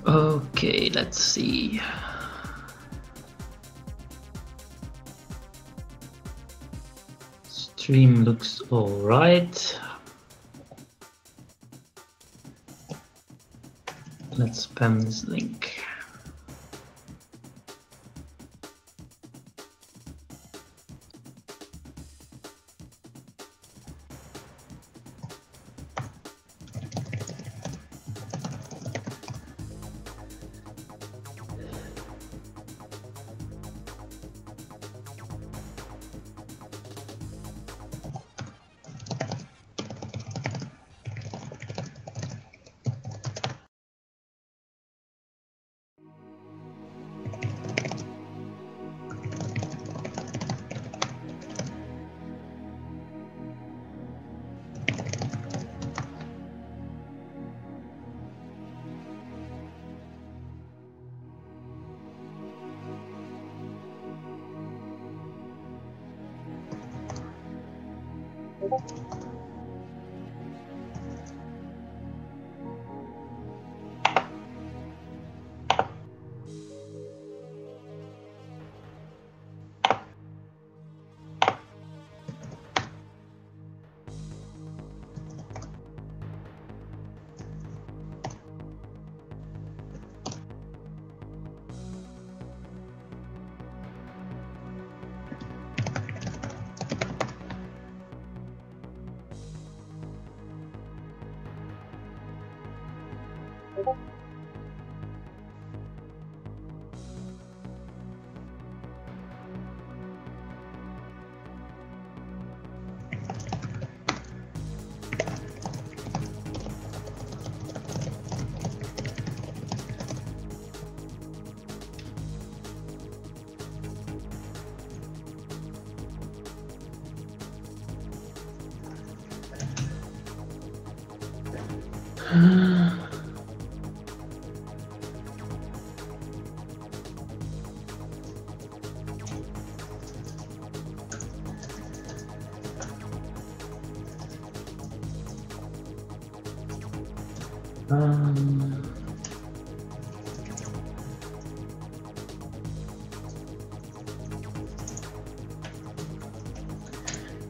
Okay, let's see. Stream looks all right. Let's spam this link.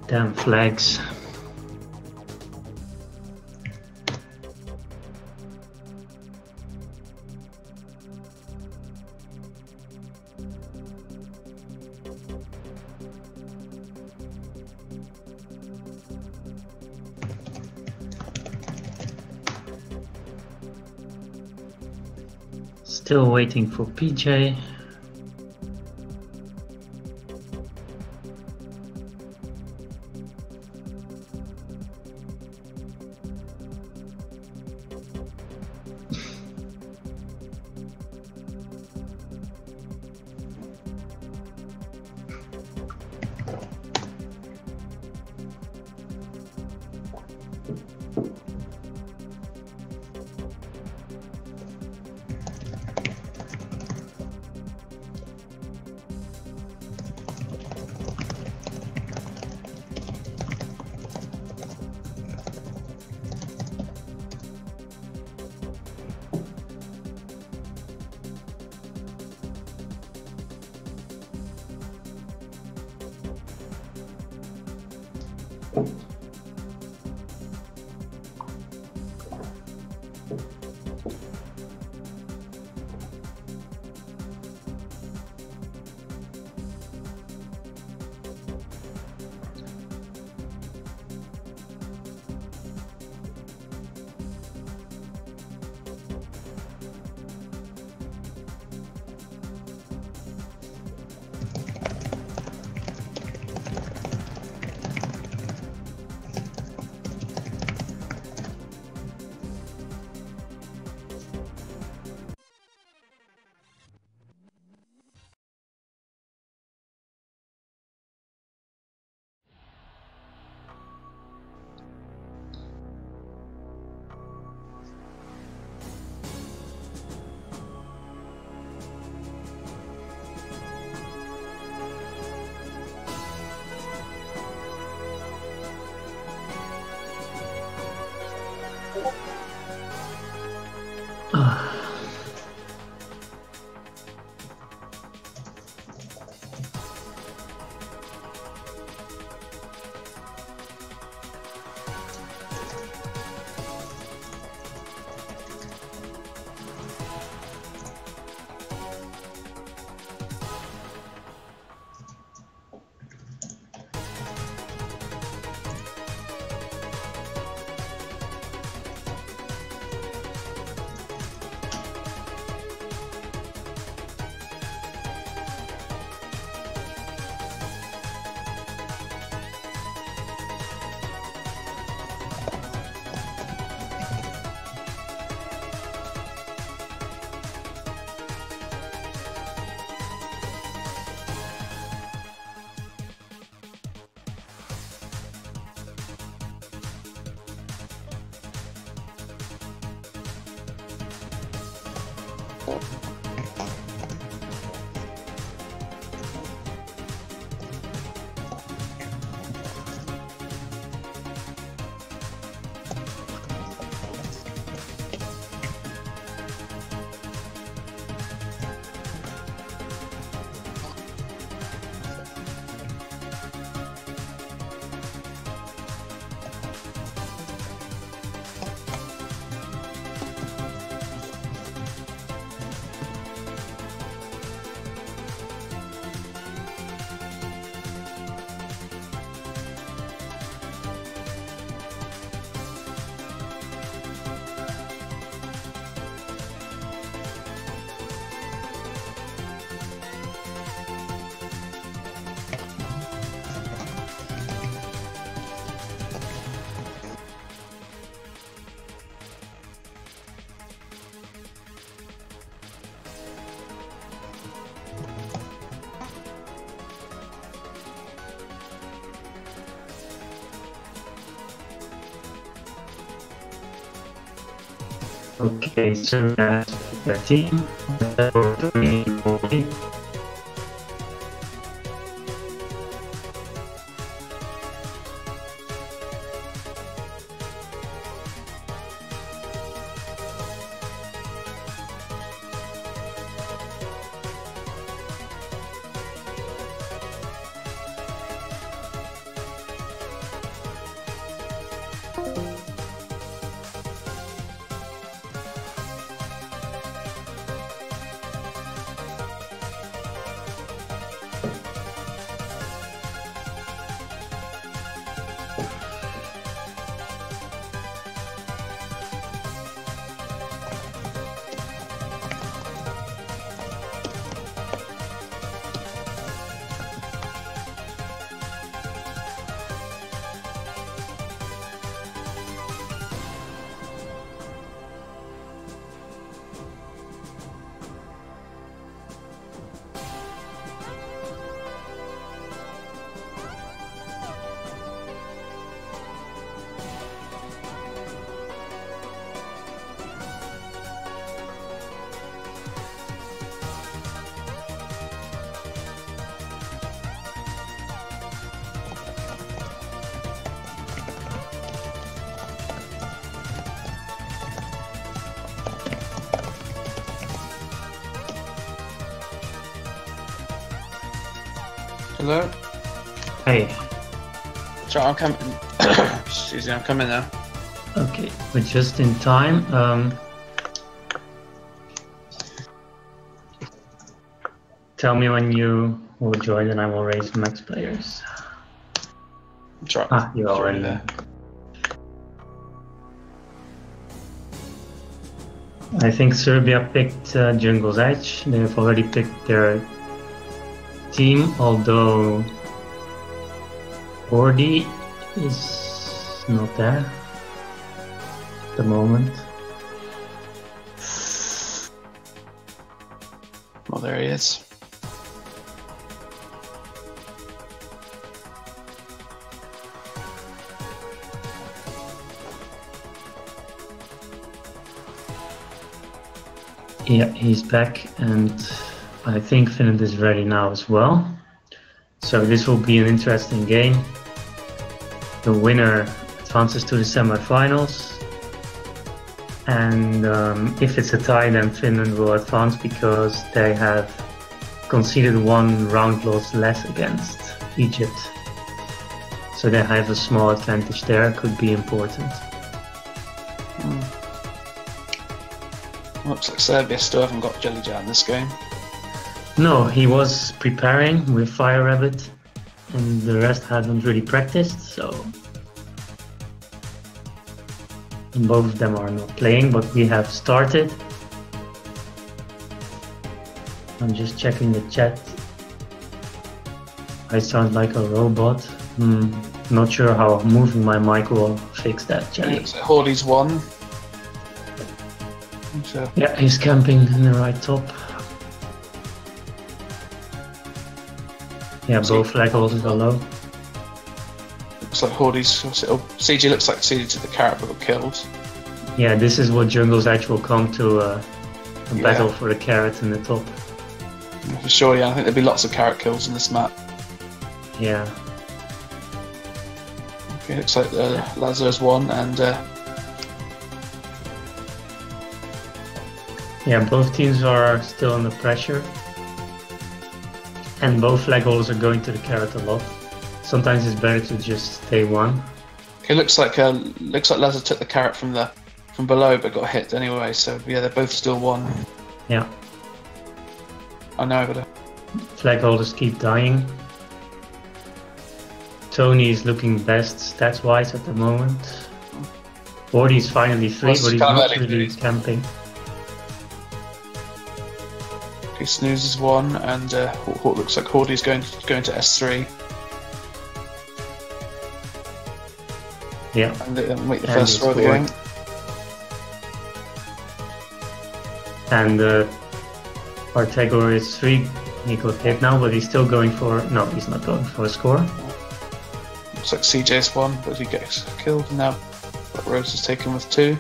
Damn flags. Still waiting for PJ. Okay, so that's the team. Hello? Hey, Sorry, I'm coming. Excuse me, I'm coming now. okay, we're just in time. Tell me when you will join and I will raise max players. Sorry. Ah, you're already there. I think Serbia picked Jungle's Edge. They've already picked their team, although Bordy is not there at the moment. Well, there he is. Yeah, he's back, and I think Finland is ready now as well. So this will be an interesting game. The winner advances to the semi-finals, and if it's a tie, then Finland will advance because they have conceded one round loss less against Egypt. So they have a small advantage there, could be important. Looks like Serbia still haven't got Jelly Jar in this game. No, he was preparing with Fire Rabbit, and the rest haven't really practiced, so and both of them are not playing, but we have started. I'm just checking the chat. I sound like a robot. Not sure how moving my mic will fix that, Jelly. Looks like Hordy's won. So, Yeah, he's camping in the right top. Yeah, both flag holders are low. looks like Hordy's. CG looks like CG to the carrot but got killed. Yeah, this is what Jungle's Edge will come to a battle for the carrot in the top. For sure, yeah. I think there'll be lots of carrot kills in this map. Yeah. Okay, looks like Lazar's won, and yeah, both teams are still under pressure, and both flag holders are going to the carrot a lot. Sometimes it's better to just stay one. okay, looks like Lazar took the carrot from below, but got hit anyway. So yeah, they're both still one. Yeah. I know, but Flag holders keep dying. Tony is looking best stats-wise at the moment. Bordy is finally free, but he's not really camping. okay, Snooze is one, and looks like Hordy's going to S3. Yeah. And they make the first throw of the game. And Artegor is 3. He got hit now, but he's still going for... No, he's not going for a score. Looks like CJ's one, but he gets killed. And now Rose is taken with 2.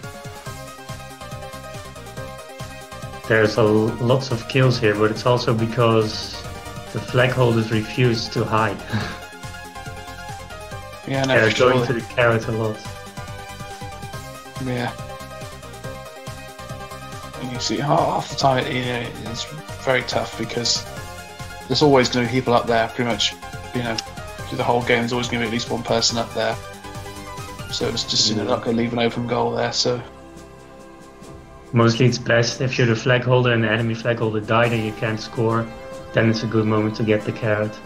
There's lots of kills here, but it's also because the flag holders refuse to hide. Yeah, no, They're for sure. going to the carrot a lot. Yeah. And you see, half the time it's very tough because there's always going to be people up there, pretty much, through the whole game. There's always going to be at least one person up there. So it's just not going to leave an open goal there. So mostly it's best if you're the flag holder and the enemy flag holder died and you can't score. Then it's a good moment to get the carrot,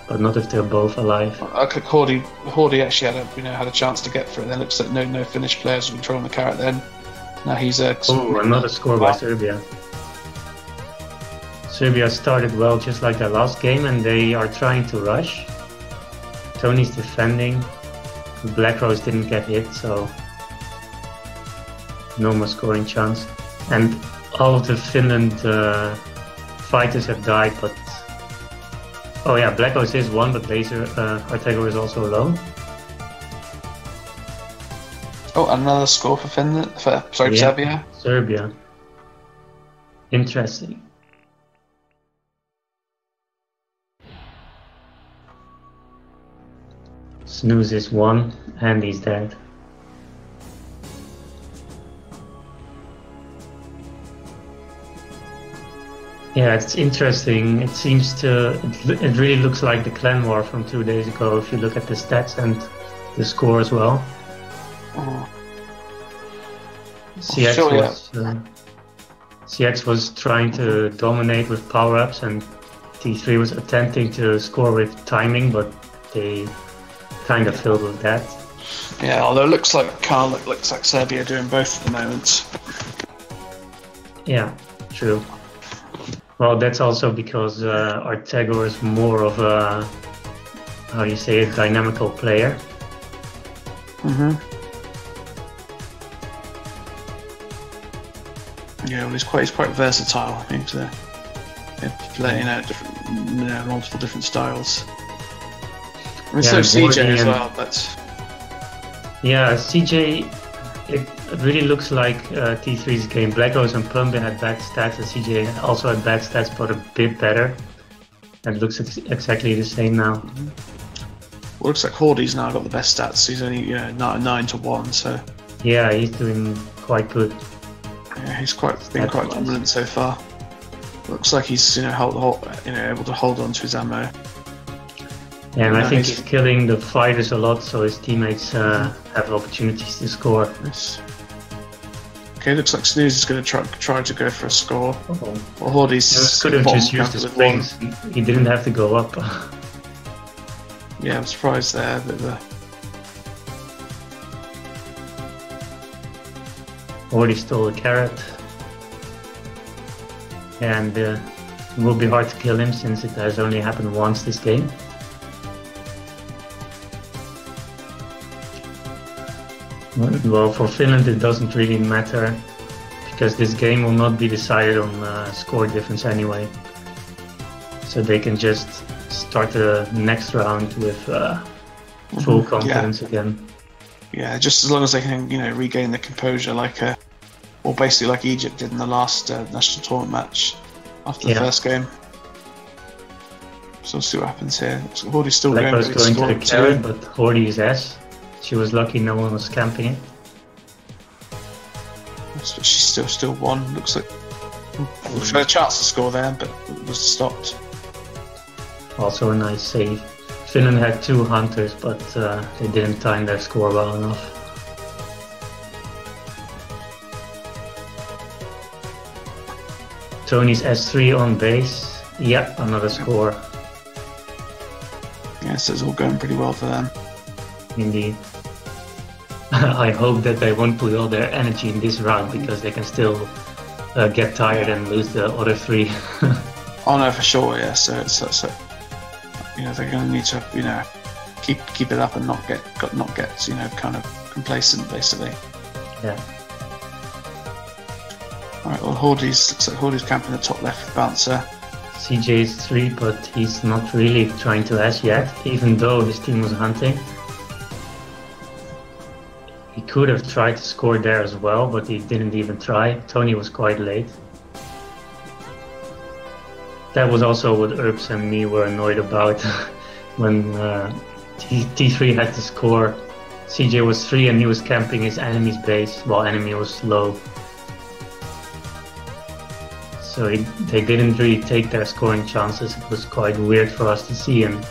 but not if they're both alive. okay, Hordy actually had a chance to get for it. Then looks like no Finnish players are controlling the carrot. Then now he's another score by Serbia. Serbia started well, just like their last game, and they are trying to rush. Tony's defending. Black Rose didn't get hit, so no more scoring chance. And all of the Finland fighters have died, but oh yeah, Black Rose is one, but Artegor is also alone. Oh, another score for Finland. Serbia. Serbia. Interesting. Snooze is one, and he's dead. Yeah, it's interesting. It seems it really looks like the clan war from 2 days ago if you look at the stats and the score as well. CX was trying to dominate with power-ups, and T3 was attempting to score with timing, but they kind of failed with that. Yeah, although it looks like Serbia doing both at the moment. Yeah, true. Well, that's also because Artegor is more of a, how do you say it, dynamical player. Yeah, well, he's quite versatile. I think to play multiple different styles. And so CJ as well, but yeah, CJ. It really looks like T3's game. Black Rose and Plumby had bad stats, and CJ also had bad stats, but a bit better. And it looks exactly the same now. Well, looks like Hordy's now got the best stats. He's only 9 to 1, so yeah, he's doing quite good. Yeah, he's been quite dominant so far. Looks like he's able to hold on to his ammo. Yeah, and I think he's killing the fighters a lot, so his teammates have opportunities to score. Yes. Okay, looks like Snooze is going to try to go for a score. Well, Hordy's could have just used his wings. He didn't have to go up. Yeah, I'm surprised there, but Hordy stole a carrot, and it will be hard to kill him since it has only happened once this game. Well, for Finland it doesn't really matter, because this game will not be decided on score difference anyway. So they can just start the next round with full confidence again. Yeah, just as long as they can, regain the composure like or basically like Egypt did in the last national tournament match after the first game. So we'll see what happens here. Hordy's still Black going was going to the carrot, but Hordy is S. She was lucky no one was camping it. So she's still won. Looks like she had a chance to score there, but it was stopped. Also a nice save. Finland had 2 hunters, but they didn't time their score well enough. Tony's S3 on base. Yep, another score. Yeah, so it's all going pretty well for them. Indeed. I hope that they won't put all their energy in this round, because they can still get tired and lose the other 3. Oh no, for sure, yeah. So you know, they're going to need to, you know, keep it up and not get you know, kind of complacent, basically. Yeah. All right. Well, looks like Hordy's camping the top left with Bouncer. CJ is 3, but he's not really trying to S yet, even though his team was hunting. He could have tried to score there as well, but he didn't even try. Tony was quite late. That was also what Erbs and me were annoyed about when T3 had to score. CJ was 3 and he was camping his enemy's base while enemy was low. So they didn't really take their scoring chances. It was quite weird for us to see, and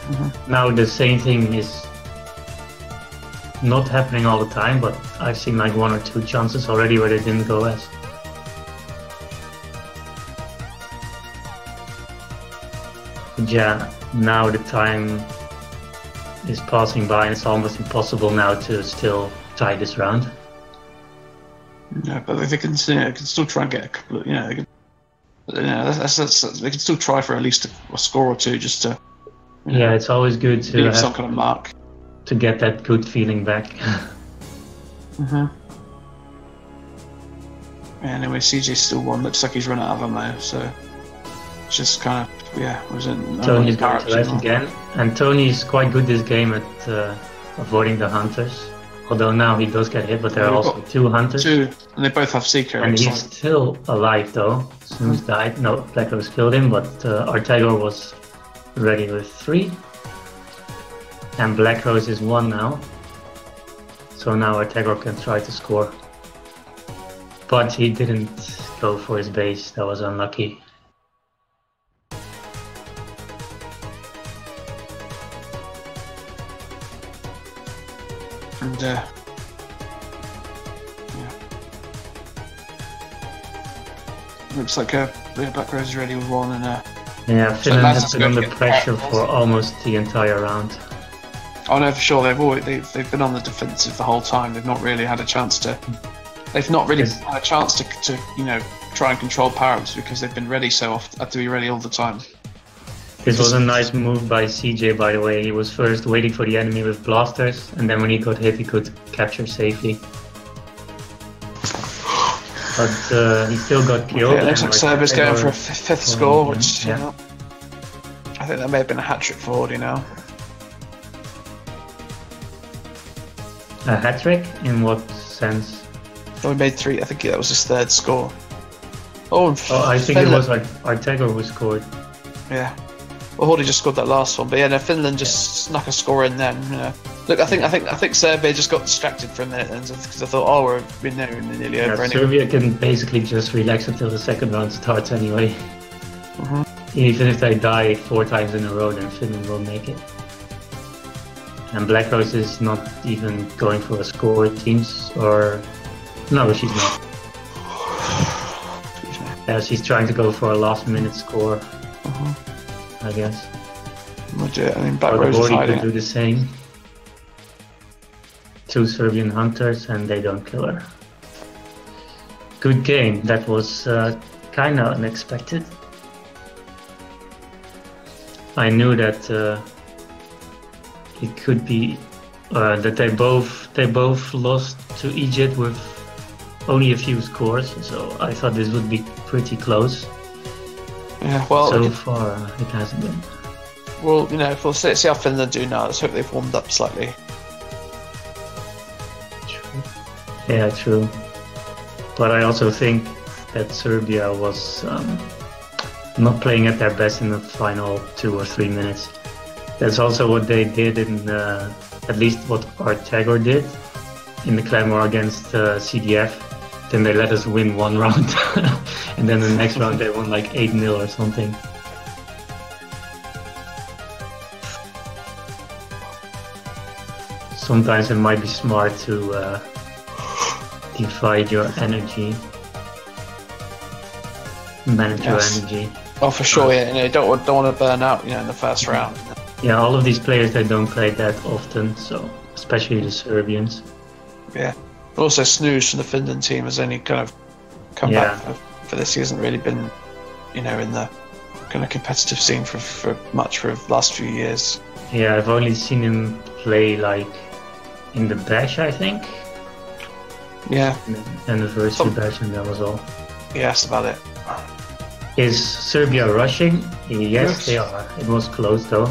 now the same thing is not happening all the time, but I've seen like 1 or 2 chances already where they didn't go S. But yeah, now the time is passing by and it's almost impossible now to still tie this round. Yeah, but they can still try and get a couple of, you know, they can still try for at least a score or 2 just to. Yeah, it's always good to leave some kind of mark. To get that good feeling back. Yeah, anyway, CJ still won. Looks like he's run out of ammo, so just kind of, yeah. Tony's going to left again, and Tony's quite good this game at avoiding the hunters. Although now he does get hit, but there are also 2 hunters. 2, and they both have Seeker. And he's still alive though. Snooze died. No, Black Rose killed him, but Artegor was ready with 3. And Black Rose is 1 now. So now Artegor can try to score. But he didn't go for his base, that was unlucky. And yeah. Looks like Black Rose is ready with 1 and yeah, Finland has been under pressure for almost the entire round. Oh no, for sure. They've been on the defensive the whole time. They've not really had a chance to. They've not really had a chance to you know, try and control power-ups because they've been ready so often. Had to be ready all the time. This was a nice move by CJ, by the way. He was first waiting for the enemy with blasters, and then when he got hit, he could capture safely. But he still got killed. Yeah, it looks like Serbia's going for a 5th score, which you know, I think that may have been a hat-trick for Hordy now. A hat-trick? In what sense? So he made 3. I think that was his 3rd score. Oh, I think it was Artegor who scored. Yeah. Well, Hordy just scored that last one, but yeah, no, Finland just snuck a score in then. You know, look, I think Serbia just got distracted for a minute then, because I thought, oh, we're nearly over. Anyway. Serbia can basically just relax until the second round starts anyway. Even if they die 4 times in a row, then Finland will make it. And Black Rose is not even going for a score, it seems, or no, she's not. Yeah, she's trying to go for a last-minute score. I guess. I mean, Black Rose is hiding. Could do the same. 2 Serbian hunters, and they don't kill her. Good game. That was kind of unexpected. I knew that it could be that they both lost to Egypt with only a few scores, so I thought this would be pretty close. Yeah, well, so far it hasn't been. Well, you know, we'll see how Finland do now. Let's hope they've warmed up slightly. True. Yeah, true. But I also think that Serbia was not playing at their best in the final 2 or 3 minutes. That's also what they did in, at least what Artegor did in the clamour against CDF. Then they let us win one round, and then the next round they won like 8-0 or something. Sometimes it might be smart to divide your energy, manage your energy. Oh, for sure, yeah. Don't want to burn out, in the first round. Yeah, all of these players, they don't play that often, so especially the Serbians. Yeah. But also Snooze from the Finland team has only kind of come back for this. He hasn't really been, in the kind of competitive scene for the last few years. Yeah, I've only seen him play like in the Bash, I think. Yeah. Anniversary Bash, and that was all. Yeah, that's about it. Is Serbia rushing? Yes, they are. It was close though.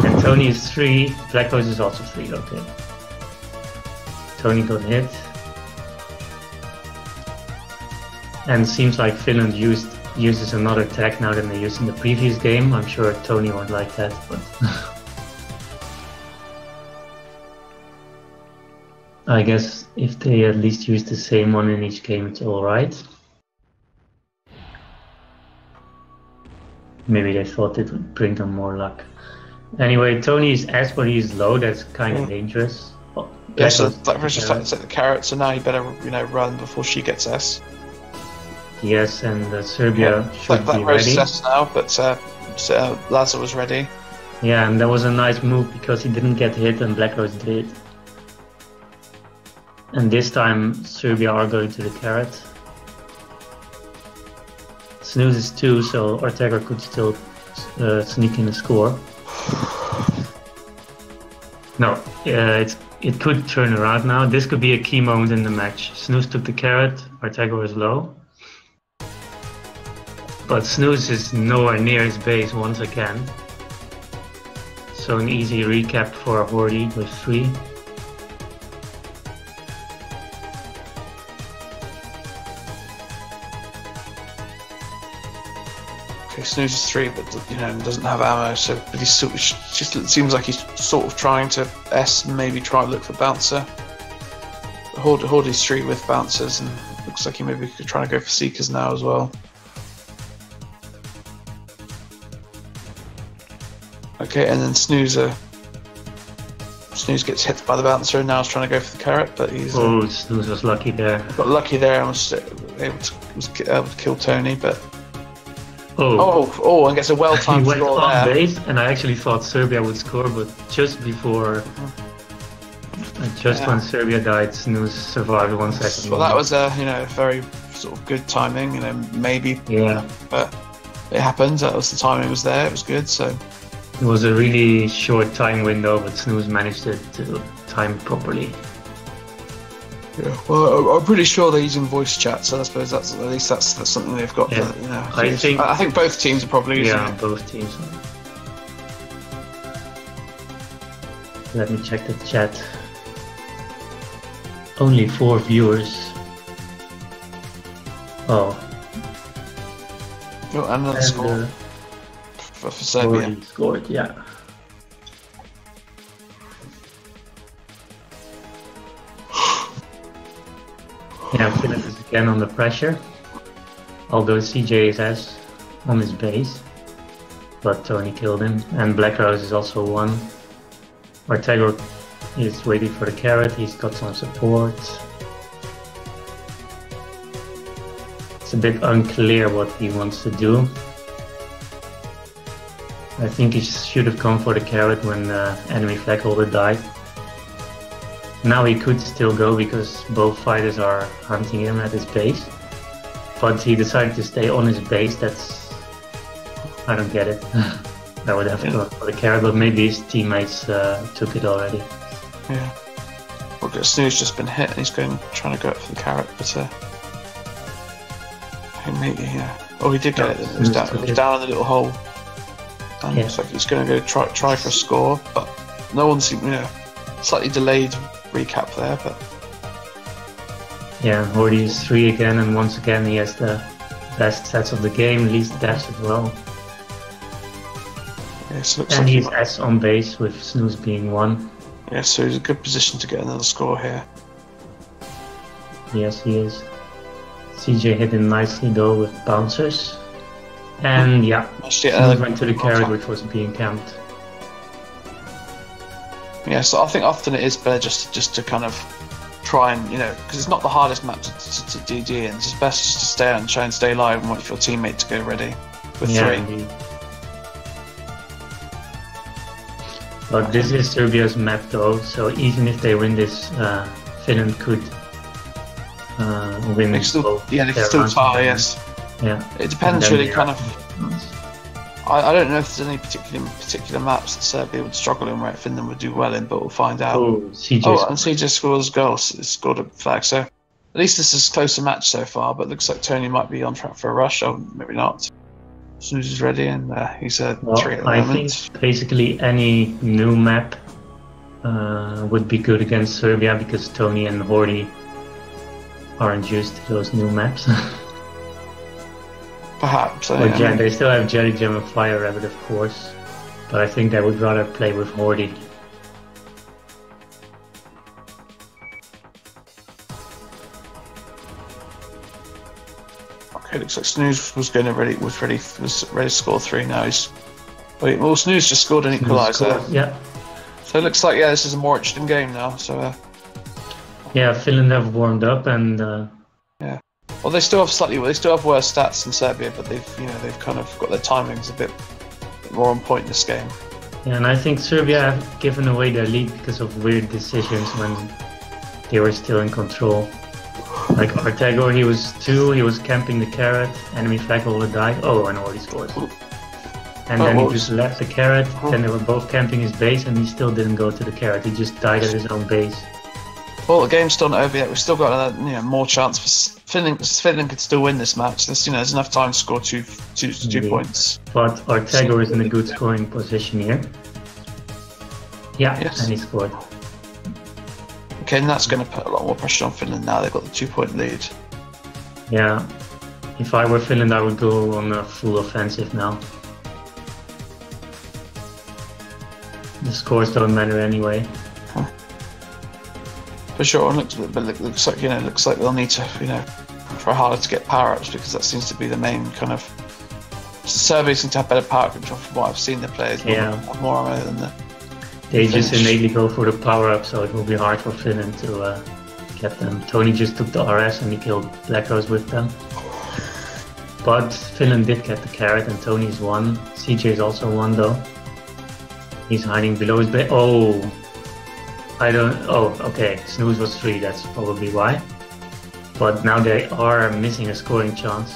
And Tony is 3. Black Rose is also 3, okay. Tony got hit. And seems like Finland uses another tag now than they used in the previous game. I'm sure Tony won't like that, but I guess if they at least use the same one in each game, it's alright. Maybe they thought it would bring them more luck. Anyway, Tony is S, but he's low. That's kind of dangerous. Oh, yeah, so Black Rose just started to take the carrot, so now you better, run before she gets S. Yes, and Serbia should Black be Rose ready. is S now, but Lazar was ready. Yeah, and that was a nice move because he didn't get hit and Black Rose did. And this time Serbia are going to the carrot. Snooze is 2, so Ortega could still sneak in a score. No, it could turn around now. This could be a key moment in the match. Snooze took the carrot, Ortega was low. But Snooze is nowhere near his base once again. So an easy recap for Hordy with 3. Snooze is 3, but doesn't have ammo. So, but he's just seems like he's sort of trying to S and maybe try to look for bouncer. Hordy's 3 with bouncers, and looks like he maybe could try to go for seekers now as well. Okay, and then Snooze gets hit by the bouncer, and now is trying to go for the carrot, but he's Snooze was lucky there. Got lucky there and was able to kill Tony, but. And gets a well-timed score there. He went on base, and I actually thought Serbia would score, but just before, when Serbia died, Snooze survived 1 second. Well, that was very sort of good timing. Maybe. Yeah. But it happened. That was the timing was there. It was good. So. It was a really short time window, but Snooze managed it to time properly. Yeah, well, I'm pretty sure they're using voice chat, so I suppose that's something they've got. Yeah. I think both teams are probably using it. Yeah, both teams. Let me check the chat. Only 4 viewers. Oh, and another score for Serbia. Scored, yeah. Yeah, Finland is again under pressure, although CJ is S on his base, but Tony killed him, and Black Rose is also 1. Ortega is waiting for the carrot, he's got some support. It's a bit unclear what he wants to do. I think he should have gone for the carrot when the enemy flag holder died. Now he could still go because both fighters are hunting him at his base. But he decided to stay on his base. I don't get it. I would have gone for the carrot, but maybe his teammates took it already. Yeah. Well, Snooze just been hit and he's trying to go up for the carrot, but oh, he did get it. It was down in the little hole. And looks like he's going to go try for a score, but no one seemed, slightly delayed recap there, but Yeah, Hordy is 3 again, and once again he has the best sets of the game, least deaths as well. Yes, looks And like he's S on base with Snooze being 1. Yeah, so he's in a good position to get another score here. Yes, he is. CJ hit him nicely though with bouncers. And yeah, Snooze went to the carrot which was being camped. Yeah, so I think often it is better just to kind of try and, because it's not the hardest map to DG in. It's best just to stay and try and stay alive and wait for your teammate to go ready with 3. Indeed. But this is Serbia's map though, so even if they win this, Finland could win. They still tie, yes. Yeah. It depends really, kind of. I don't know if there's any particular maps that Serbia would struggle in where Finland would do well in, but we'll find out. And CJ scores goals. It's scored a flag, so at least this is a closer match so far. But it looks like Tony might be on track for a rush, or maybe not. Snooze is ready, and he's a 3 at the moment. I think basically any new map would be good against Serbia because Tony and Hordy aren't used to those new maps. Perhaps. They still have Jelly Jam and Fire Rabbit, of course, but I think they would rather play with Hordy. Okay, looks like Snooze was ready to score 3 now. Snooze just scored an equaliser. Yeah. So it looks like this is a more interesting game now. So. Yeah, Finland have warmed up and. Yeah. Well, they still have worse stats than Serbia, but they've kind of got their timings a bit more on point in this game. Yeah, and I think Serbia have given away their lead because of weird decisions when they were still in control. Like Artegor, he was 2, he was camping the carrot, enemy flag holder died, and already scores. And then he just left the carrot, then they were both camping his base and he still didn't go to the carrot, he just died at his own base. Well, the game's still not over yet. We've still got more chance for Finland. Finland could still win this match. There's enough time to score two points. But Artegor is in a good scoring position here. Yeah, yes. And he scored. Okay, and that's going to put a lot more pressure on Finland now. They've got the 2-point lead. Yeah, if I were Finland, I would go on a full offensive now. The scores don't matter anyway. For sure, and looks like they'll need to try harder to get power-ups because that seems to be the main kind of. Serbia seem to have better power control from what I've seen. The players have more ammo than the. They just innately go for the power-up, so it will be hard for Finland to get them. Tony just took the RS and he killed Black Rose with them. But Finland did get the carrot and Tony's 1. CJ is also 1 though. He's hiding below his base. Okay, Snooze was 3, that's probably why. But now they are missing a scoring chance.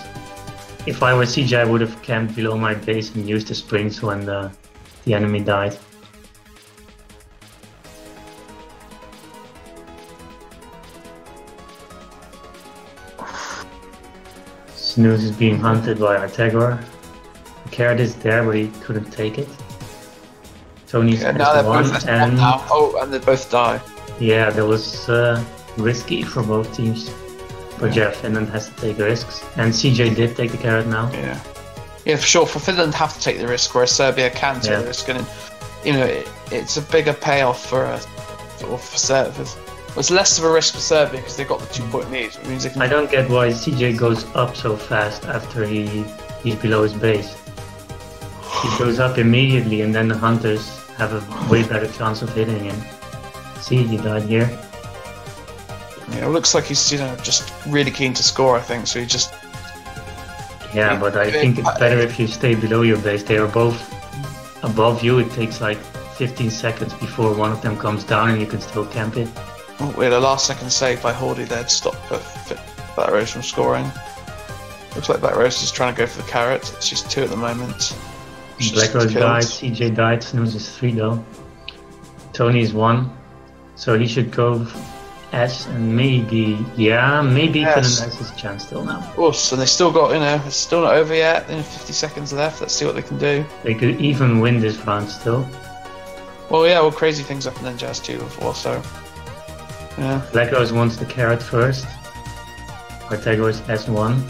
If I were CJ, I would have camped below my base and used the springs when the enemy died. Snooze is being hunted by Artegor. The carrot is there, but he couldn't take it. Tony's now one, and now. And they both die. Yeah, that was risky for both teams. But Finland has to take risks, and CJ did take the carrot now. Yeah, for sure. For Finland, have to take the risk, whereas Serbia can take the risk, and it's a bigger payoff for Serbia. It's less of a risk for Serbia because they've got the 2-point lead. It means they can. I don't get why CJ goes up so fast after he's below his base. He goes up immediately, and then the hunters have a way better chance of hitting him. See, he died here. Yeah, it looks like he's just really keen to score. I think so. He just. Yeah, but I think it's better if you stay below your base. They are both above you. It takes like 15 seconds before one of them comes down, and you can still camp it. Oh, we had a last-second save by Hordy there to stop Black Rose from scoring. Looks like Black Rose is trying to go for the carrot. She's 2 at the moment. Black Rose died, CJ died, Snooze is 3 though. Tony is 1, so he should go S and maybe Finland has his chance still now. Of course, and they still got, it's still not over yet. 50 seconds left. Let's see what they can do. They could even win this round still. Well, crazy things happen in Jazz 2 before, so. Yeah. Black Rose wants the carrot first. Ortego's S1.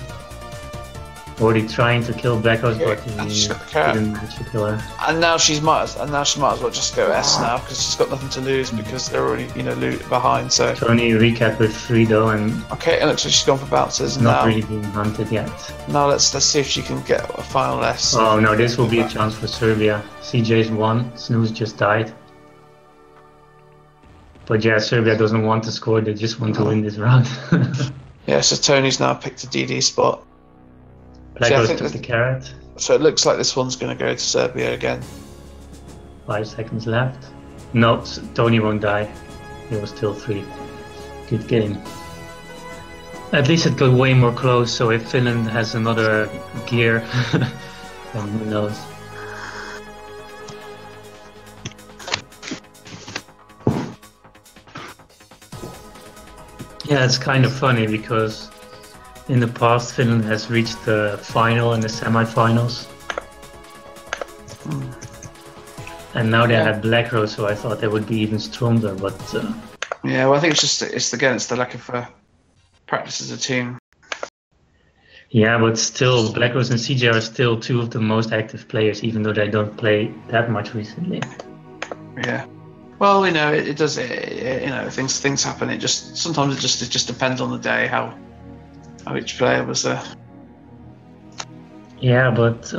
Already trying to kill Blackos, but he didn't manage to kill her. And now she might as well just go S now because she's got nothing to lose because they're already behind. So Tony recap with 3 though, and okay, it looks like she's gone for bouncers. Not really being hunted yet. Now let's see if she can get a final S. Oh no, this will be a chance for Serbia. CJ's won. Snooze just died. But yeah, Serbia doesn't want to score. They just want to win this round. Yeah, so Tony's now picked a DD spot. Blackos took the carrot. So it looks like this one's going to go to Serbia again. 5 seconds left. No, Tony won't die. It was still 3. Good game. At least it got way more close, so if Finland has another gear, then who knows. Yeah, it's kind of funny because in the past, Finland has reached the final and the semi-finals. And now they had Black Rose, so I thought they would be even stronger, but... yeah, well I think it's the lack of practice as a team. Yeah, but still, Black Rose and CJ are still 2 of the most active players, even though they don't play that much recently. Yeah. Well, it does, things happen. Sometimes it just depends on the day how each player was there. Yeah, but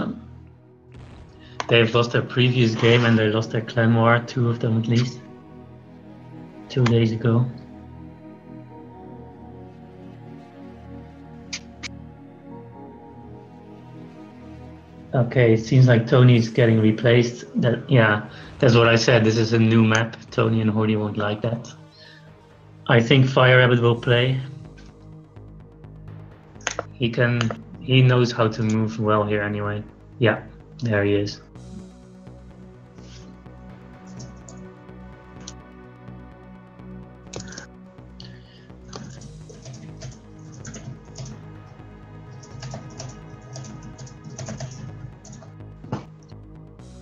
they've lost their previous game and they lost their clan war, 2 of them at least, 2 days ago. Okay, it seems like Tony's getting replaced. That's what I said. This is a new map. Tony and Hordy won't like that. I think Fire Rabbit will play. He knows how to move well here anyway. Yeah, there he is.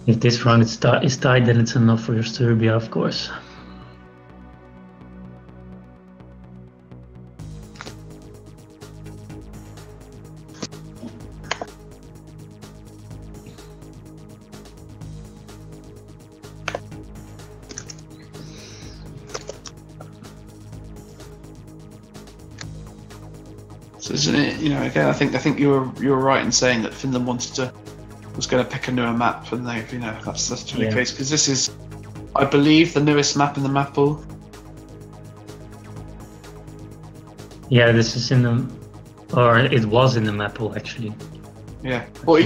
If this round is tied, then it's enough for your Serbia, of course. So isn't it? Again, I think you were right in saying that Finland was going to pick a newer map, and that's actually the case because this is, I believe, the newest map in the map pool. Yeah, this is in the, or it was in the map pool actually. Yeah. Well,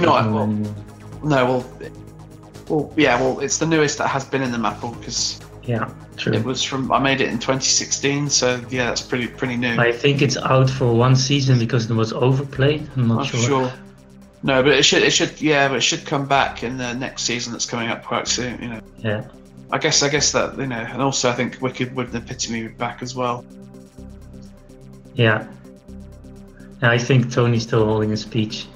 it's the newest that has been in the map pool because. Yeah, true. It was I made it in 2016, so yeah, that's pretty new. I think it's out for 1 season because it was overplayed. I'm not sure. No, but it should come back in the next season that's coming up quite soon. Yeah. I guess that and also I think Wicked would epitome back as well. Yeah. I think Tony's still holding a speech.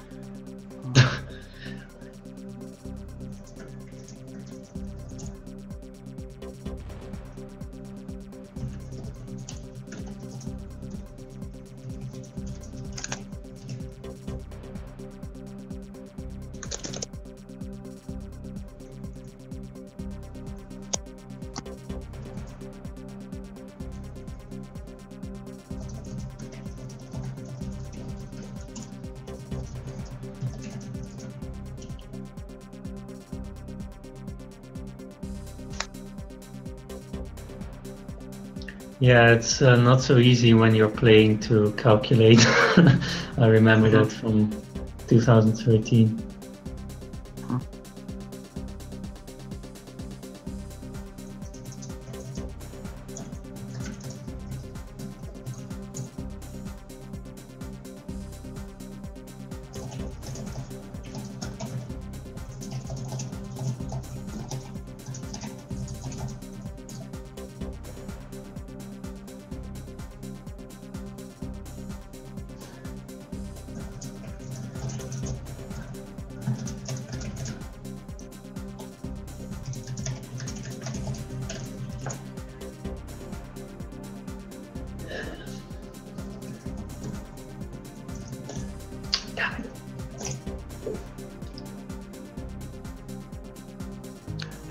Yeah, it's not so easy when you're playing to calculate. I remember that from 2013.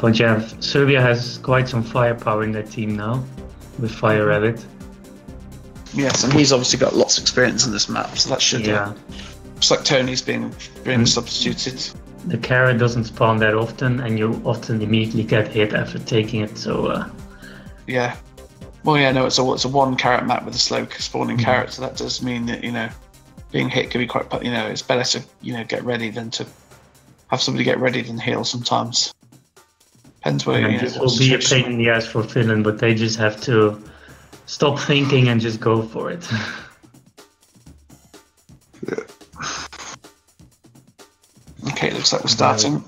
But yeah, Serbia has quite some firepower in their team now, with Fire Rabbit. Yes, and he's obviously got lots of experience in this map, so that should. Yeah. It's like Tony's being substituted. The carrot doesn't spawn that often, and you often immediately get hit after taking it. So. Yeah. Well, yeah, no, it's a 1 carrot map with a slow spawning carrot, so that does mean that being hit can be quite. It's better to get ready than to have somebody get ready than heal sometimes. Depends where this will be a pain in the ass for Finland, but they just have to stop thinking and just go for it. Yeah. Okay, looks like we're starting.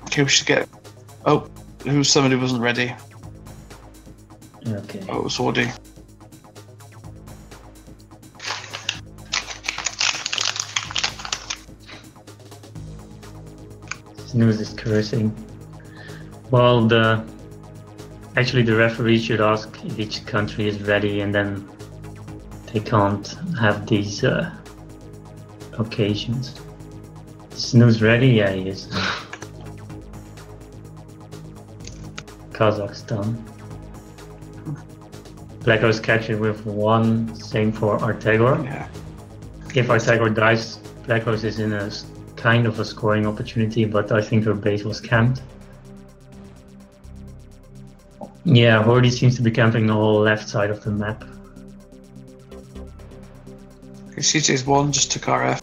Okay, we should get. Oh, somebody wasn't ready. Okay. Oh, it was Wardy. Snooze is cursing. Well, actually the referee should ask if each country is ready, and then they can't have these occasions. Snooze ready? Yeah, he is. Kazakhstan. Black Rose catching with 1, same for Artegor. Yeah. If Artegor dies, Black Rose is in a kind of a scoring opportunity, but I think her base was camped. Yeah, Hordy seems to be camping the whole left side of the map. Okay, CJ's 1, just took RF.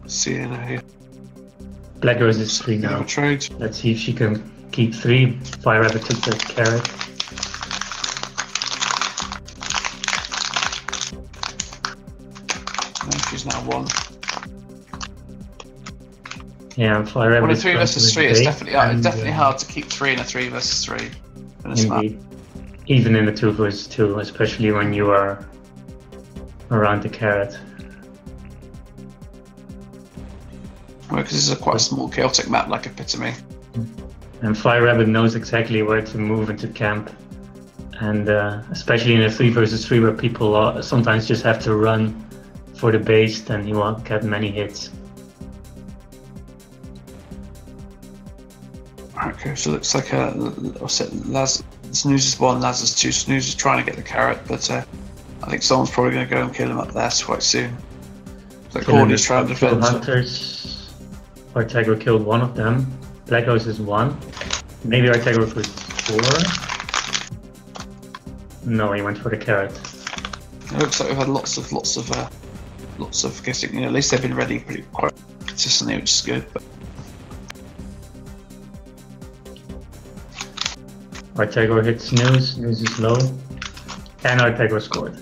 See you now here. Black Rose is 3 now. Trade. Let's see if she can keep 3. Fire Rabbit took the carrot. No, she's now 1. Yeah, Fire Rabbit. Well, a 3 versus 3 is definitely and, definitely hard to keep 3 in a 3 versus 3. Indeed. Even in the 2 versus 2, especially when you are around the carrot. Well, because this is a quite small chaotic map like Epitome. And Fire Rabbit knows exactly where to move into camp. And especially in a 3 versus 3 where people sometimes just have to run for the base, then he won't get many hits. Okay, so it looks like Snooze is 1, Laz is 2. Snooze is trying to get the carrot, but I think someone's probably going to go and kill him up there quite soon. Like Hordy's trying to defend. Hunters. Artegor killed 1 of them. Black Rose is 1. Maybe Artegor was 4. No, he went for the carrot. It looks like we've had lots of getting. At least they've been ready quite consistently, which is good. But Artegor hit Snooze. Snooze is low. And Artegor scored.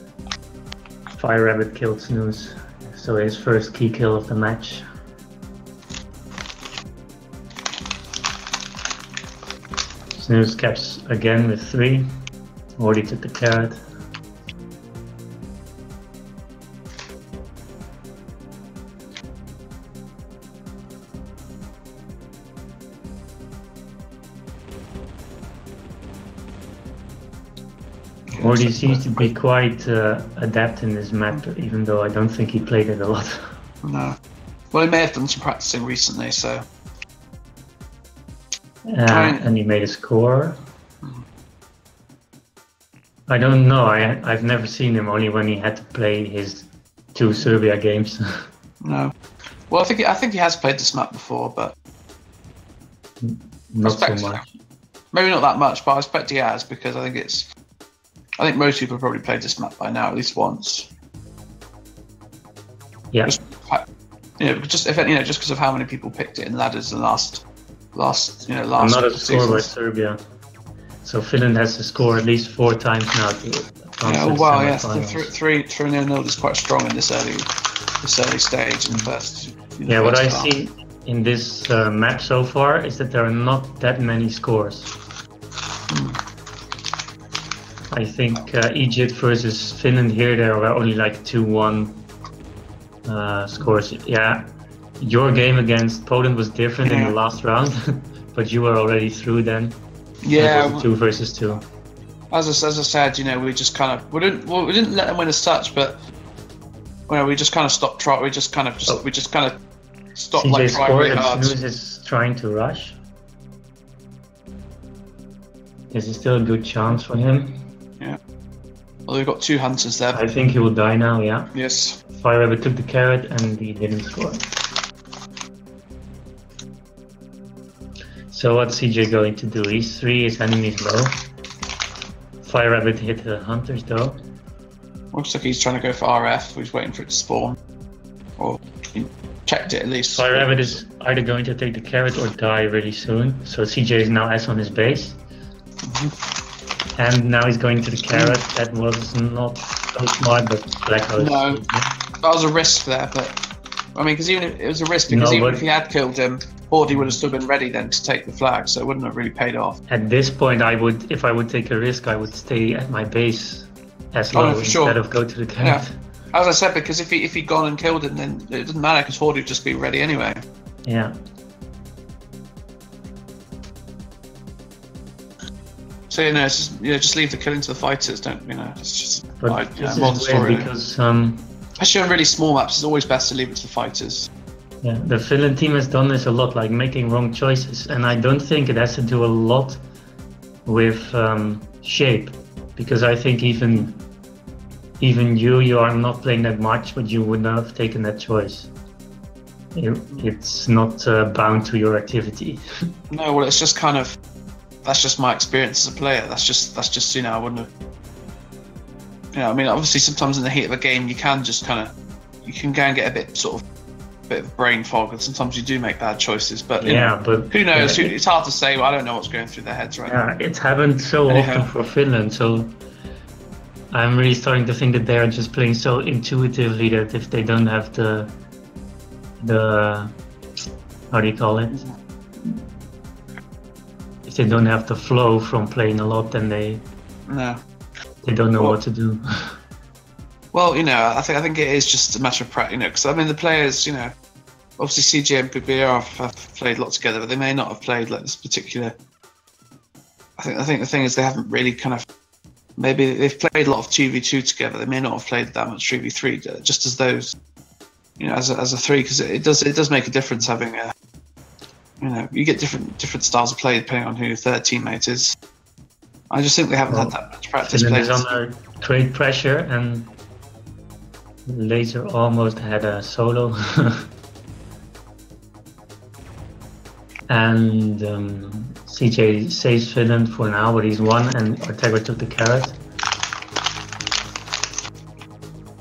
Fire Rabbit killed Snooze. So his first key kill of the match. Snooze caps again with 3. Already took the carrot. Hordy seems to be quite adept in this map, even though I don't think he played it a lot. No. Well, he may have done some practicing recently, so. And he made a score. I don't know. I've never seen him, only when he had to play his 2 Serbia games. No. Well, I think he has played this map before, but not so much. Maybe not that much, but I expect he has, because I think most people have probably played this map by now at least once. Yeah. Just because of how many people picked it in ladders in the last. Another score by Serbia. So Finland has to score at least 4 times now to advance to the semifinals. 3-0 is quite strong in this early stage in the first. What I see in this match so far is that there are not that many scores. I think Egypt versus Finland here, there were only like 2-1 scores. Yeah, your game against Poland was different in the last round, but you were already through then. Yeah, it was 2 versus 2. As I said, we just kind of we didn't let them win as such, but Well, we just kind of stopped trying. We just kind of stopped CJ like trying scored really and hard. Snooze is trying to rush. Is it still a good chance for him? Yeah. Well, we've got 2 hunters there. I think he will die now, yeah. Yes. Fire Rabbit took the carrot and he didn't score. So what's CJ going to do? He's 3, his enemy's low. Fire Rabbit hit the hunters though. Looks like he's trying to go for RF. He's waiting for it to spawn. Or he checked it at least. Fire Rabbit is either going to take the carrot or die really soon. So CJ is now S on his base. And now he's going to the carrot. That was not so smart, but Black House. No, that was a risk there, but I mean, because even if it was a risk, because even if he had killed him, Hordy would have still been ready then to take the flag, so it wouldn't have really paid off. At this point, if I would take a risk, I would stay at my base as low instead of go to the carrot. Yeah. As I said, because if he'd gone and killed him, then it doesn't matter because Hordy would just be ready anyway. Yeah. So just leave the killing to the fighters. Don't it's just But this more the is story. weird because Especially on really small maps, it's always best to leave it to the fighters. yeah, the Finland team has done this a lot, like making wrong choices, and I don't think it has to do a lot with shape, because I think even you are not playing that much, but you would not have taken that choice. It's not bound to your activity. No, well, it's just kind of that's just my experience as a player. That's just I wouldn't have. I mean, obviously, sometimes in the heat of a game, you can just go and get a bit of brain fog, and sometimes you do make bad choices. But but who knows? Yeah, it's hard to say. I don't know what's going through their heads right now. Yeah, it's happened so often for Finland, so I'm really starting to think that they are just playing so intuitively that if they don't have the how do you call it? If they don't have the flow from playing a lot, then they don't know what to do. Well, I think it is just a matter of practice, because I mean the players, obviously CJ and PBR have played a lot together, but they may not have played like this particular. I think the thing is they haven't really maybe they've played a lot of 2v2 together. They may not have played that much 3v3, just as those, as a 3, because it does make a difference having a. You get different styles of play depending on who your third teammate is. I just think they haven't had that much practice. Finland is under great pressure, and Laser almost had a solo. And CJ saves Finland for now, but he's 1, and Ortega took the carrot.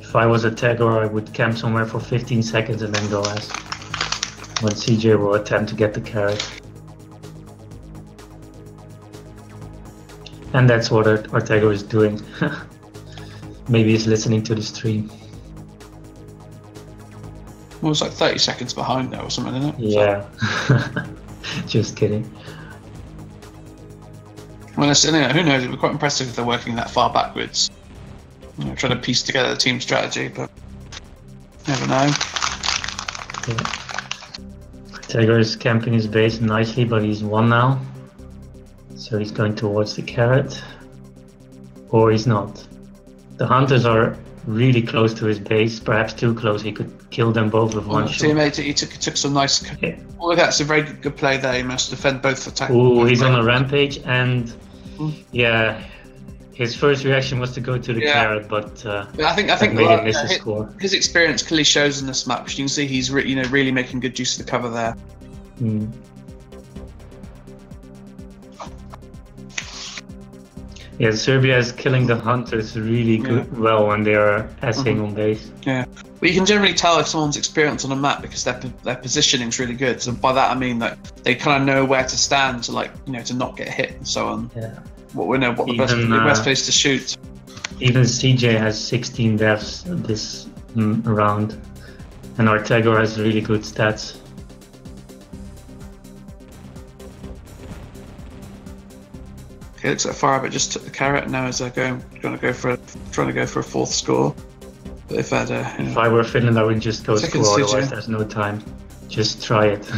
If I was Ortega, I would camp somewhere for 15 seconds and then go S. But CJ will attempt to get the carrot. And that's what Ortega is doing. Maybe he's listening to the stream. Well, it's like 30 seconds behind now or something, isn't it? Yeah. Just kidding. Well, who knows? It'd be quite impressive if they're working that far backwards. Trying to piece together the team strategy, but never know. Yeah. Ortega is camping his base nicely, but he's 1 now. So he's going towards the carrot. Or he's not. The hunters are really close to his base, perhaps too close. He could kill them both with one shot. Teammate, he took some nice. Yeah. Well, that's a very good play there. He must defend both attacks. Oh, he's on a rampage, and yeah, his first reaction was to go to the carrot, but I think made him miss the score. His experience clearly shows in this map. You can see he's really making good use of the cover there. Mm. Yeah, Serbia is killing the hunters really well when they are S-ing on base. Yeah, but you can generally tell if someone's experienced on a map because their positioning is really good. So by that I mean that they kind of know where to stand to to not get hit and so on. Yeah. What the best place to shoot. Even CJ has 16 deaths this round, and Ortega has really good stats. Okay, looks like Firebird just took the carrot. Now is trying to go for a 4th score. But if if I were Finland, I would just go score. Otherwise, CJ. there's no time. Just try it.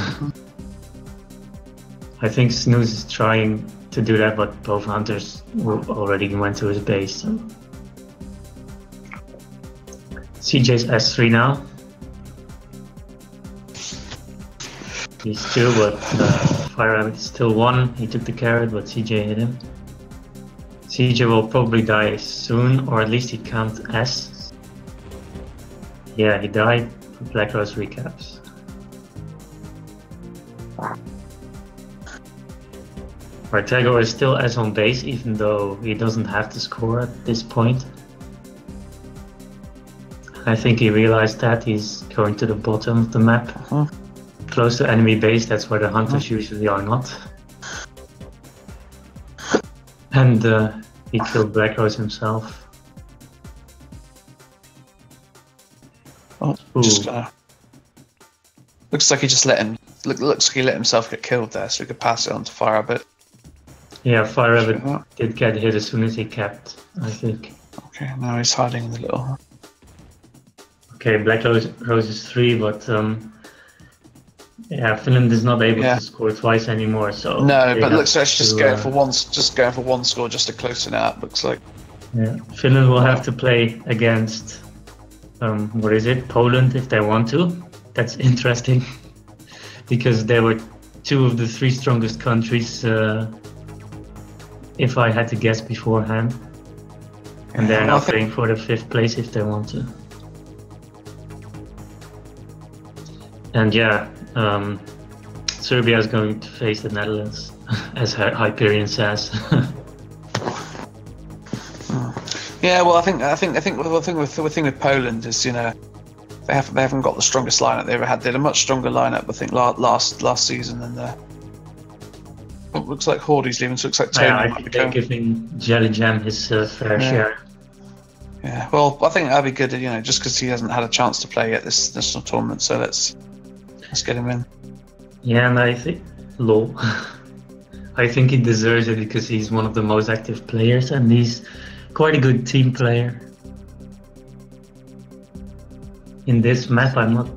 I think Snooze is trying to do that, but both hunters already went to his base. So. CJ's S3 now. He's 2, but Fire Rabbit is still 1. He took the carrot, but CJ hit him. CJ will probably die soon, or at least he can't S. Yeah, he died. Black Rose recaps. Ortego is still S on base, even though he doesn't have to score at this point. I think he realized that he's going to the bottom of the map. Close to enemy base, that's where the hunters usually are not. And he killed Black Rose himself. Oh, just gonna... Looks like he just let him. Looks like he let himself get killed there, so he could pass it on to Fire Rabbit. Yeah, Fire Rabbit did get hit as soon as he capped, I think. Okay, now he's hiding in the little... Okay, Black Rose is 3, but yeah, Finland is not able to score twice anymore. So no, but looks like it's just going for one score just to close it out. Looks like. Yeah, Finland will have to play against what is it, Poland, if they want to. That's interesting because they were 2 of the 3 strongest countries. If I had to guess beforehand, and they're now playing for the 5th place if they want to. And yeah, Serbia is going to face the Netherlands, as Hyperion says. Yeah, well, I think the thing with Poland is, you know, they haven't got the strongest lineup they ever had. They had a much stronger lineup, I think, last season than the. It looks like Hordy's leaving. So it looks like Tony I might think be they're going. giving Jelly Jam his fair share. Yeah, well, I think that'd be good, you know, just because he hasn't had a chance to play yet this national tournament. So let's get him in. Yeah, and I think, lol. I think he deserves it because he's one of the most active players and he's quite a good team player. In this map, I'm not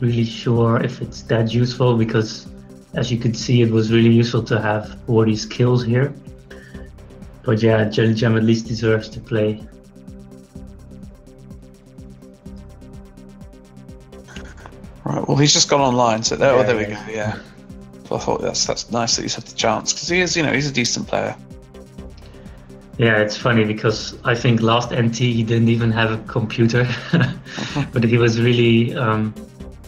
really sure if it's that useful because, as you could see, it was really useful to have all these kills here. But yeah, Jelly Jam at least deserves to play. Right, well, he's just gone online, so there, there we go. Yeah, so I thought that's nice that he's had the chance because he is, you know, he's a decent player. Yeah, it's funny because I think last NT he didn't even have a computer, but he was really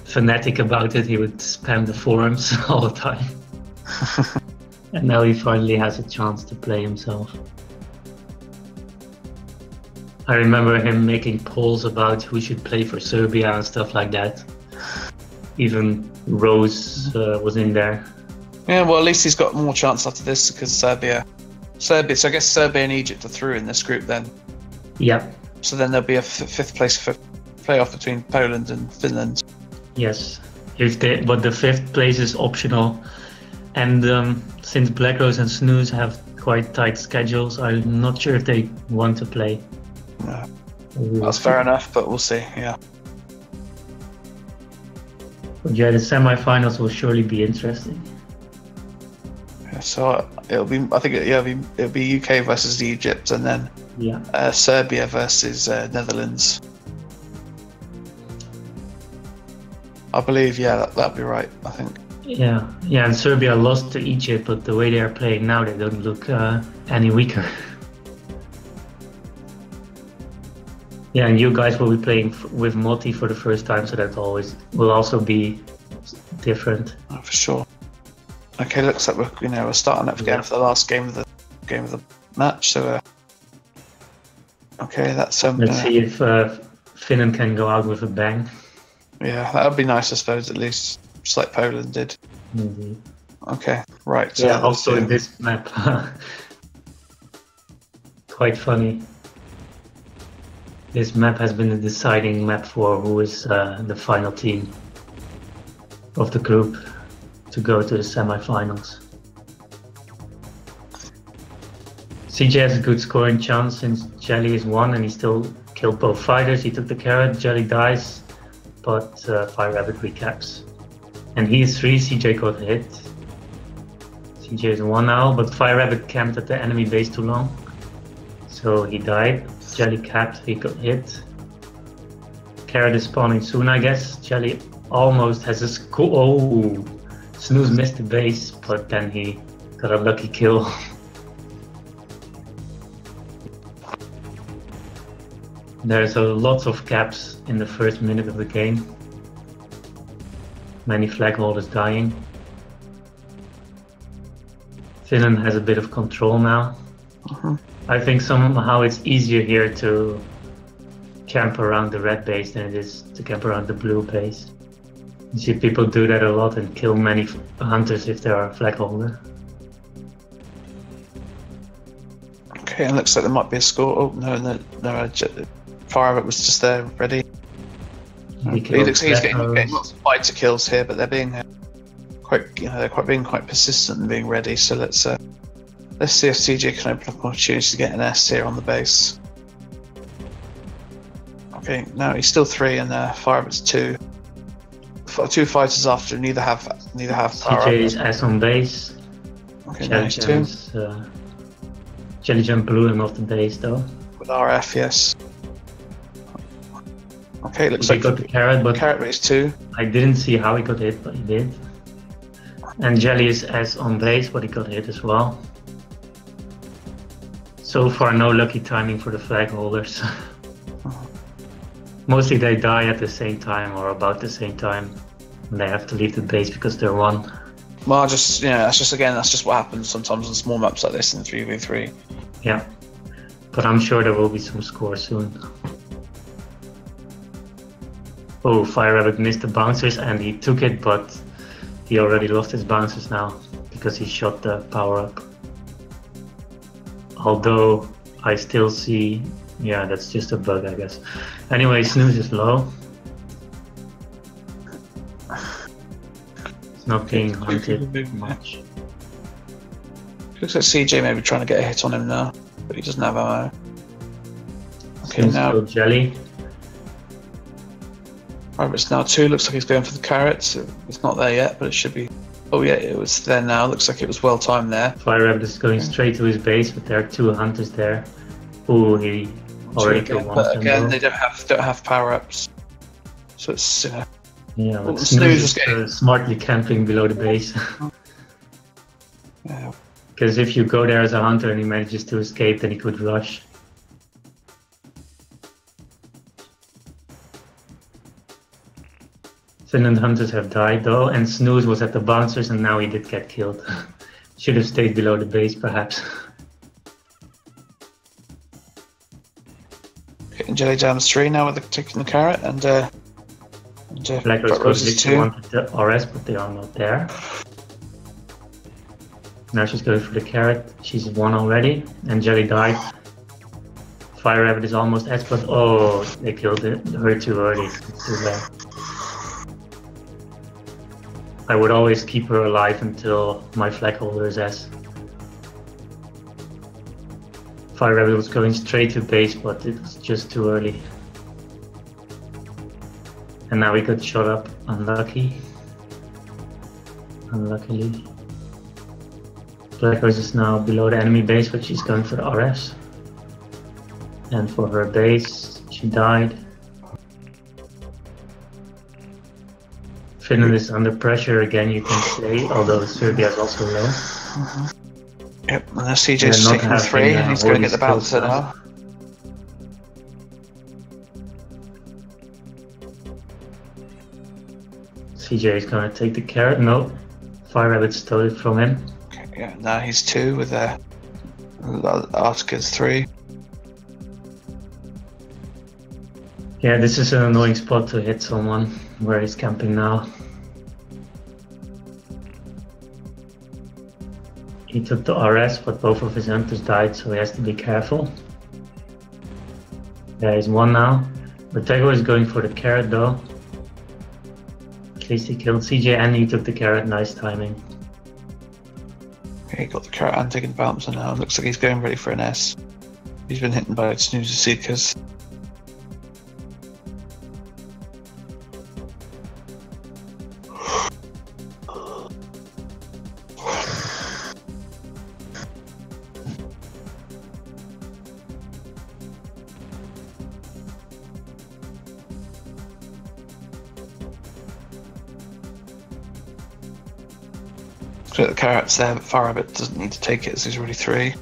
fanatic about it. He would spam the forums all the time, and now he finally has a chance to play himself. I remember him making polls about who should play for Serbia and stuff like that. Even Rose was in there. Yeah, well, at least he's got more chance after this because Serbia. So I guess Serbia and Egypt are through in this group then. Yep. So then there'll be a 5th place playoff between Poland and Finland. Yes, but the 5th place is optional, and since Black Rose and Snooze have quite tight schedules, I'm not sure if they want to play. No. That's fair enough, but we'll see. Yeah. But yeah, the semi-finals will surely be interesting. Yeah, so it'll be, I think, it'll be UK versus Egypt, and then Serbia versus Netherlands. I believe, that'd be right. I think. Yeah, and Serbia lost to Egypt, but the way they are playing now, they don't look any weaker. Yeah, and you guys will be playing with Multi for the first time, so that will also be different. Oh, for sure. Okay, looks like we're starting up again for the last game of the match. So, okay, that's let's see if Finland can go out with a bang. Yeah, that would be nice, I suppose, at least, just like Poland did. Mm-hmm. Okay, right. So yeah, also in this map, quite funny. This map has been the deciding map for who is the final team of the group to go to the semi-finals. CJ has a good scoring chance since Jelly is 1 and he still killed both fighters. He took the carrot, Jelly dies, but Fire Rabbit recaps. And he is 3, CJ got hit. CJ is 1 now, but Fire Rabbit camped at the enemy base too long, so he died. Jelly capped, he got hit. Carrot is spawning soon, I guess. Jelly almost has a score. Oh, Snooze missed the base, but then he got a lucky kill. There's lots of caps in the first minute of the game. Many flag holders dying. Finland has a bit of control now. I think somehow it's easier here to camp around the red base than it is to camp around the blue base. You see people do that a lot and kill many hunters if they are a flag holder. Okay, and looks like there might be a score. Oh no! Fire of it was just there ready. He looks like he's getting lots of fighter kills here, but they're being being quite persistent and being ready. So let's see if CJ can open up an opportunity to get an S here on the base. Okay, now he's still 3 and Fire of it's 2. 2 fighters after, neither have power. CJ is S on base. Okay, now he's 2. Jelly Jump blew him off the base though. With RF, yes. Okay, looks he like got the carrot, but carrot race 2. I didn't see how he got hit, but he did. And Jelly is S on base, but he got hit as well. So far, no lucky timing for the flag holders. Mostly they die at the same time or about the same time. And they have to leave the base because they're 1. Well, that's just what happens sometimes on small maps like this in 3v3. Yeah, but I'm sure there will be some score soon. Oh, Fire Rabbit missed the bouncers and he took it, but he already lost his bouncers now because he shot the power up. Although I still see, yeah, that's just a bug, I guess. Anyway, Snooze is low. It's not being hunted much. Looks like CJ may be trying to get a hit on him now, but he doesn't have ammo. Okay, Snooze now killed Jelly. Right, it's now 2. Looks like he's going for the carrots. It's not there yet, but it should be. Oh yeah, it was there now. Looks like it was well timed there. Fire Rabbit is going straight to his base, but there are 2 hunters there. Oh, he already killed one of them. Again, they don't have power ups, so it's yeah. But Snooze is smartly camping below the base. Yeah. Because if you go there as a hunter and he manages to escape, then he could rush. Finland hunters have died though, and Snooze was at the bouncers and now he did get killed. Should have stayed below the base perhaps. Getting Jelly down the 3 now with taking the carrot and Black Rose wanted the RS, but they are not there. Now she's going for the carrot. She's 1 already, and Jelly died. Fire Rabbit is almost S, but oh, they killed her too early. It's too late. I would always keep her alive until my flag holder is S. Fire Rabbit was going straight to base, but it was just too early. And now we got shot up. Unlucky. Unluckily. Black Rose is now below the enemy base, but she's going for the RS. And for her base, she died. Finland is under pressure again, you can say, although Serbia is also low. Yep, and now CJ's taking the 3 and he's going to get the bouncer now. CJ is going to take the carrot. No, Fire Rabbit stole it from him. Okay, yeah, now he's 2 with Arctica's 3. Yeah, this is an annoying spot to hit someone where he's camping now. He took the RS, but both of his hunters died, so he has to be careful. Yeah, he's 1 now. Botego is going for the carrot though. At least he killed CJ and he took the carrot, nice timing. Okay, he got the carrot and taking the bouncer now. Looks like he's going ready for an S. He's been hit by Snooze Seekers. So the carrot's there, but Fire Rabbit doesn't need to take it as he's already 3.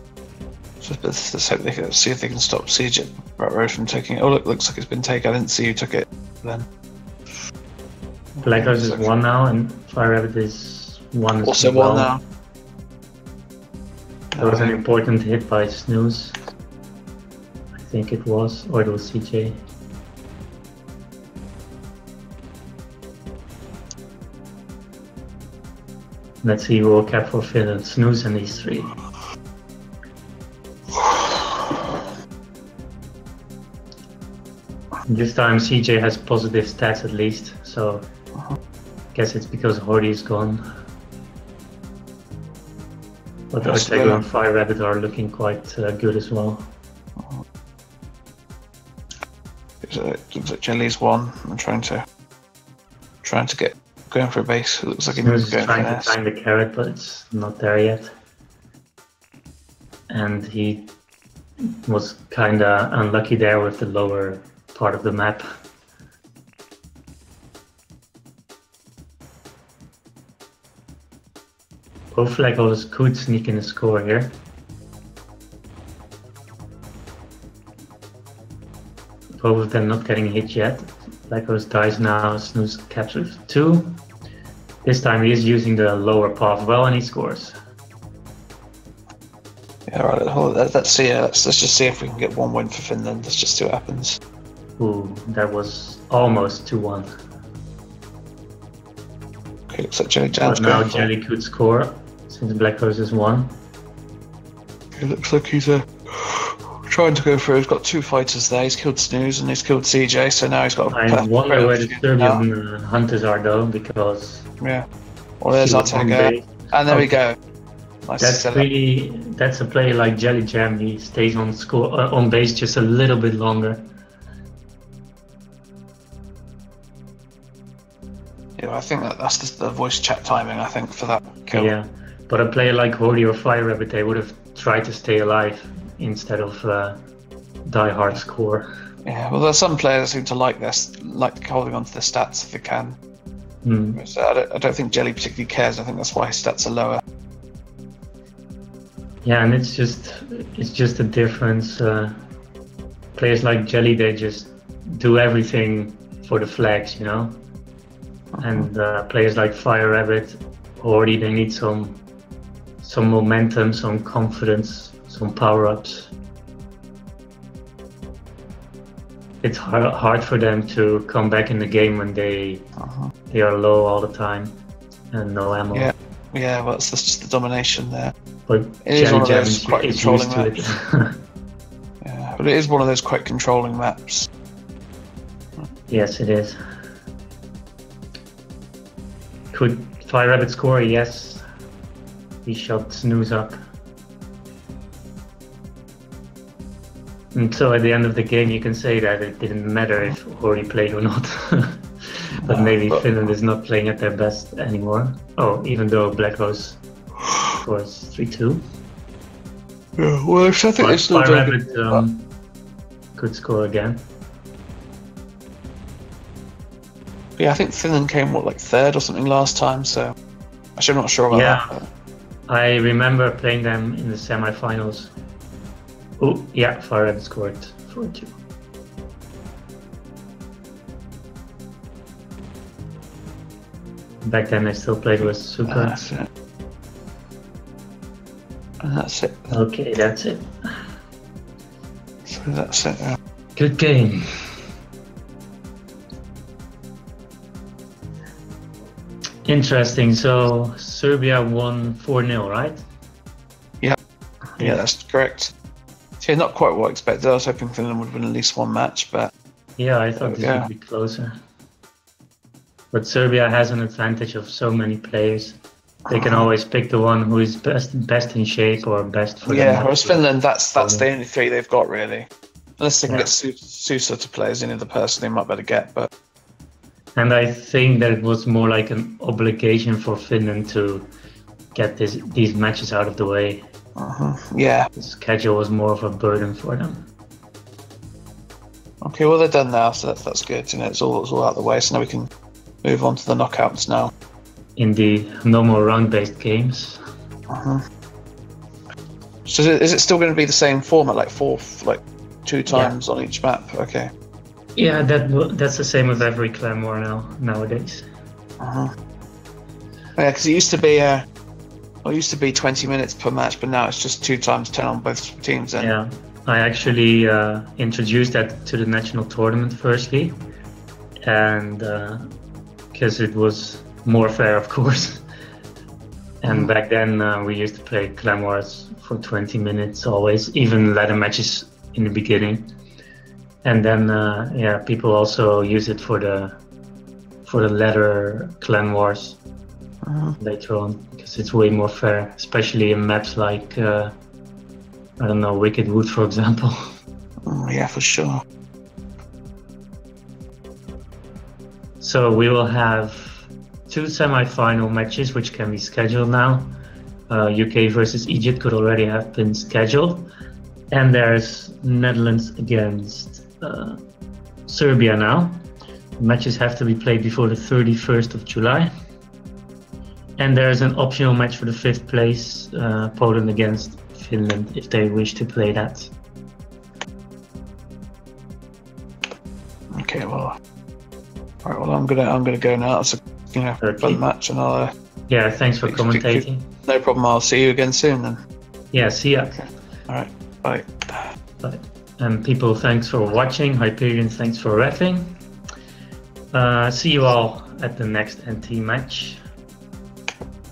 So let's hope they can see if they can stop Siege Rat Road from taking it. Oh, look, looks like it's been taken. I didn't see who took it then. Black Rose is 1 now, and Fire Rabbit is 1 as Also well. 1 now. There was an important hit by Snooze. I think it was, or it was CJ. Let's see who will cap for Finland. Snooze and these 3. This time CJ has positive stats at least, so I guess it's because Hordy is gone. But Ortega and Fire Rabbit are looking quite good as well. It looks like Jelly's 1. I'm trying to get going for a base. It looks like he's going trying for an to S. find the carrot, but it's not there yet. And he was kinda unlucky there with the lower part of the map. Both Flag Holders could sneak in a score here. Both of them not getting hit yet. Black Rose dies now, Snooze captures 2. This time he is using the lower path well and he scores. Yeah, right. Let's see. Let's just see if we can get 1 win for Finland. Let's just see what happens. Ooh, that was almost 2-1. Okay, looks like Jelly Jam's But now going for Jelly could score since Black Rose is 1. it. Looks like he's trying to go through. He's got 2 fighters there. He's killed Snooze and he's killed CJ. So now he's got. I wonder where the Serbian hunters are though, because Yeah. Well, there's she was on Ortega, base. and there we go. Nice That's a player like Jelly Jam. He stays on base just a little bit longer. Yeah, I think that's just the voice chat timing. I think for that kill. Yeah, but a player like Hordy or Fire Rabbit, they would have tried to stay alive instead of die hard score. Yeah. Well, there's some players who seem to like holding on to their stats if they can. So I don't think Jelly particularly cares. I think that's why his stats are lower. Yeah, and it's just a difference. Players like Jelly, they just do everything for the flags, you know. And players like Fire Rabbit, Hordy, they need some momentum, some confidence, some power-ups. It's hard for them to come back in the game when they are low all the time and no ammo. Yeah. Well, that's just the domination there. But it is one of Jam those quite is controlling used to maps. Yeah, but it is one of those quite controlling maps. Yes, it is. Could Fire Rabbit score? Yes. He shot Snooze up. And so at the end of the game you can say that it didn't matter if Hordy played or not. But maybe Finland is not playing at their best anymore. Oh, even though Black Rose scores 3-2. Yeah, well, I think they still Fire Rabbit could score again. Yeah, I think Finland came, like 3rd or something last time, so actually I'm not sure about that. I remember playing them in the semi-finals. Oh, yeah, Fire Rabbit scored 4-2. Back then I still played with Suka. That's it. And that's it. Okay, that's it. So that's it. Yeah. Good game. Interesting. So Serbia won 4-0, right? Yeah, that's correct. So, yeah, not quite what I expected. I was hoping Finland would win at least 1 match, but yeah, I thought this would be closer. But Serbia has an advantage of so many players. They can always pick the one who is best in shape or best for yeah, whereas Finland, that's the only 3 they've got really. Unless they can get Sousa to play as any other person they might better get. But and I think that it was more like an obligation for Finland to get these matches out of the way. Yeah. The schedule was more of a burden for them. Okay, well they're done now, so that's good. You know, it's all out of the way. So now we can move on to the knockouts now. in the normal round-based games. So is it still going to be the same format, like two times on each map? Okay. Yeah, that's the same with every clan war nowadays. Yeah, because it used to be 20 minutes per match, but now it's just 2 times 10 on both teams. Then. Yeah, I actually introduced that to the national tournament firstly, and because it was more fair, of course. And back then we used to play clan wars for 20 minutes always, even ladder matches in the beginning. And then people also use it for the ladder clan wars later on, because it's way more fair, especially in maps like I don't know, Wicked Wood, for example. Yeah, for sure. So we will have 2 semi-final matches which can be scheduled now. UK versus Egypt could already have been scheduled, and there's Netherlands against Serbia now. Matches have to be played before the 31st of July. And there's an optional match for the 5th place, Poland against Finland, if they wish to play that. Okay, well, all right. Well, I'm gonna go now. It's a fun match, and I'll. Yeah, thanks for commentating. No problem. I'll see you again soon then. Yeah, see ya. Okay. All right. Bye. Bye. And people, thanks for watching. Hyperion, thanks for reffing. See you all at the next NT match.